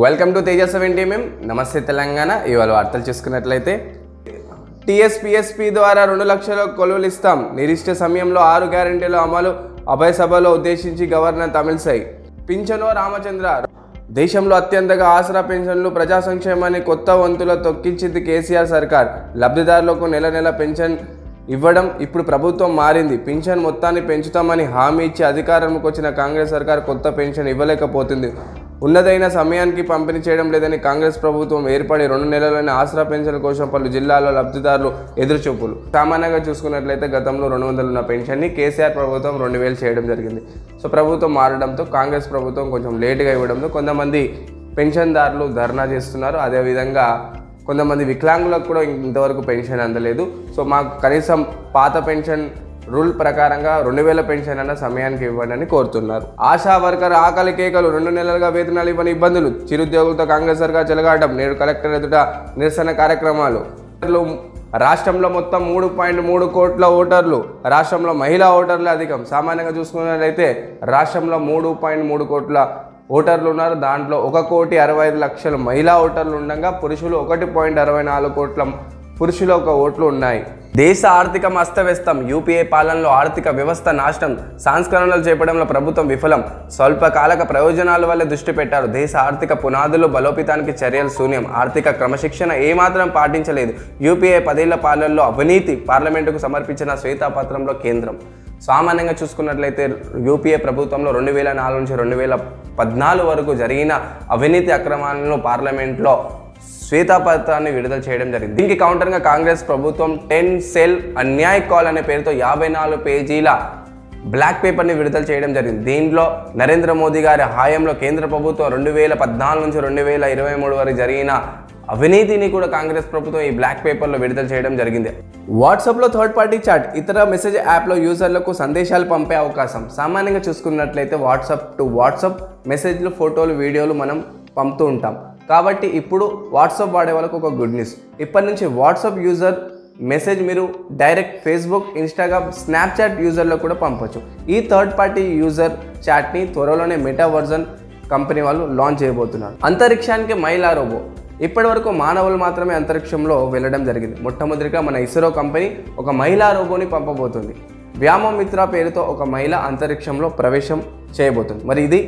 Welcome to Teja 70mm. నమస్తే తెలంగాణ. ఇవాళ వార్తలు చూసుకున్నట్లయితే టీఎస్పీఎస్పీ ద్వారా 2 లక్షల కొలువులు ఇస్తాం, నిర్దిష్ట సమయంలో 6 గ్యారెంటీల అమలు, అభయ సభలో ఉద్దేశించి గవర్నర్ తమిళసై. పింఛను రామచంద్ర. దేశంలో అత్యంతగా ఆసరా పెన్షన్లు, ప్రజా సంక్షేమాన్ని కొత్త వంతులో తొక్కించింది కేసీఆర్ సర్కార్. లబ్ధిదారులకు నెల నెల పెన్షన్ ఇవ్వడం ఇప్పుడు ప్రభుత్వం మారింది. పింఛన్ మొత్తాన్ని పెంచుతామని హామీ ఇచ్చి అధికారంలోకి వచ్చిన కాంగ్రెస్ సర్కార్ కొత్త పెన్షన్ ఇవ్వలేకపోతుంది. ఉన్నదైన సమయానికి పంపిణీ చేయడం లేదని కాంగ్రెస్ ప్రభుత్వం ఏర్పడి 2 నెలలైన ఆసరా పెన్షన్ కోసం పలు జిల్లాల్లో లబ్ధిదారులు ఎదురుచూపులు. సామాన్యంగా చూసుకున్నట్లయితే గతంలో 200 ఉన్న పెన్షన్ని కేసీఆర్ ప్రభుత్వం 2000 చేయడం జరిగింది. సో ప్రభుత్వం మారడంతో కాంగ్రెస్ ప్రభుత్వం కొంచెం లేటుగా ఇవ్వడంతో కొంతమంది పెన్షన్దారులు ధర్నా చేస్తున్నారు. అదేవిధంగా కొంతమంది వికలాంగులకు కూడా ఇంతవరకు పెన్షన్ అందలేదు. సో మాకు కనీసం పాత పెన్షన్ రూల్ ప్రకారంగా 2000 పెన్షన్ అన్న సమయానికి ఇవ్వండి కోరుతున్నారు. ఆశా వర్కర్ ఆకలి కేకలు, 2 నెలలుగా వేతనాలు ఇవ్వని ఇబ్బందులు, చిరుద్యోగులతో కాంగ్రెస్ సర్కార్ చెలగాటం. నేడు కలెక్టర్ ఎదుట నిరసన కార్యక్రమాలు. రాష్ట్రంలో మొత్తం 3.3 కోట్ల ఓటర్లు. రాష్ట్రంలో మహిళా ఓటర్లు అధికం. సామాన్యంగా చూసుకున్నట్లయితే రాష్ట్రంలో 3.3 కోట్ల ఓటర్లు ఉన్నారు. దాంట్లో 1,65,00,000 మహిళా ఓటర్లు ఉండగా పురుషులు 1.64 కోట్ల పురుషుల ఓట్లు ఉన్నాయి. దేశ ఆర్థికం అస్తవ్యస్తం, యూపీఏ పాలనలో ఆర్థిక వ్యవస్థ నాశనం, సంస్కరణలు చేపడంలో ప్రభుత్వం విఫలం, స్వల్పకాలిక ప్రయోజనాల వల్ల దృష్టి పెట్టారు. దేశ ఆర్థిక పునాదులు బలోపేతానికి చర్యలు శూన్యం, ఆర్థిక క్రమశిక్షణ ఏమాత్రం పాటించలేదు. యూపీఏ 10 ఏళ్ల పాలనలో అవినీతి, పార్లమెంటుకు సమర్పించిన శ్వేతపత్రంలో కేంద్రం. సామాన్యంగా చూసుకున్నట్లయితే యూపీఏ ప్రభుత్వంలో 2004 నుంచి 2014 వరకు జరిగిన అవినీతి అక్రమాలను పార్లమెంట్లో శ్వేతపత్రాన్ని విడుదల చేయడం జరిగింది. దీనికి కౌంటర్గా కాంగ్రెస్ ప్రభుత్వం 10 సెల్ అన్యాయ్ కాల్ అనే పేరుతో 54 పేజీల బ్లాక్ పేపర్ని విడుదల చేయడం జరిగింది. దీంట్లో నరేంద్ర మోదీ గారి హయాంలో కేంద్ర ప్రభుత్వం 2014 నుంచి 2023 వరకు జరిగిన అవినీతిని కూడా కాంగ్రెస్ ప్రభుత్వం ఈ బ్లాక్ పేపర్లో విడుదల చేయడం జరిగింది. వాట్సాప్లో థర్డ్ పార్టీ చాట్, ఇతర మెసేజ్ యాప్లో యూజర్లకు సందేశాలు పంపే అవకాశం. సామాన్యంగా చూసుకున్నట్లయితే వాట్సాప్ టు వాట్సాప్ మెసేజ్లు, ఫోటోలు, వీడియోలు మనం పంపుతూ ఉంటాం. కాబట్టి ఇప్పుడు వాట్సాప్ వాడే వాళ్ళకు ఒక గుడ్ న్యూస్. ఇప్పటి నుంచి వాట్సాప్ యూజర్ మెసేజ్ మీరు డైరెక్ట్ ఫేస్బుక్, ఇన్స్టాగ్రామ్, స్నాప్చాట్ యూజర్లో కూడా పంపొచ్చు. ఈ థర్డ్ పార్టీ యూజర్ చాట్ని త్వరలోనే మెటా వర్జన్ కంపెనీ వాళ్ళు లాంచ్ చేయబోతున్నారు. అంతరిక్షానికి మహిళా రోబో. ఇప్పటి వరకు మానవులు మాత్రమే అంతరిక్షంలో వెళ్ళడం జరిగింది. మొట్టమొదటిగా మన ఇస్రో కంపెనీ ఒక మహిళా రోబోని పంపబోతుంది. వ్యామమిత్ర పేరుతో ఒక మహిళ అంతరిక్షంలో ప్రవేశం చేయబోతుంది. మరి ఇది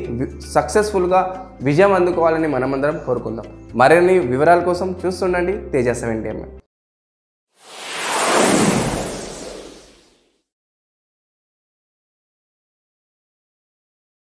సక్సెస్ఫుల్గా విజయం అందుకోవాలని మనమందరం కోరుకుందాం. మరిన్ని వివరాల కోసం చూస్తుండండి తేజ 70mm.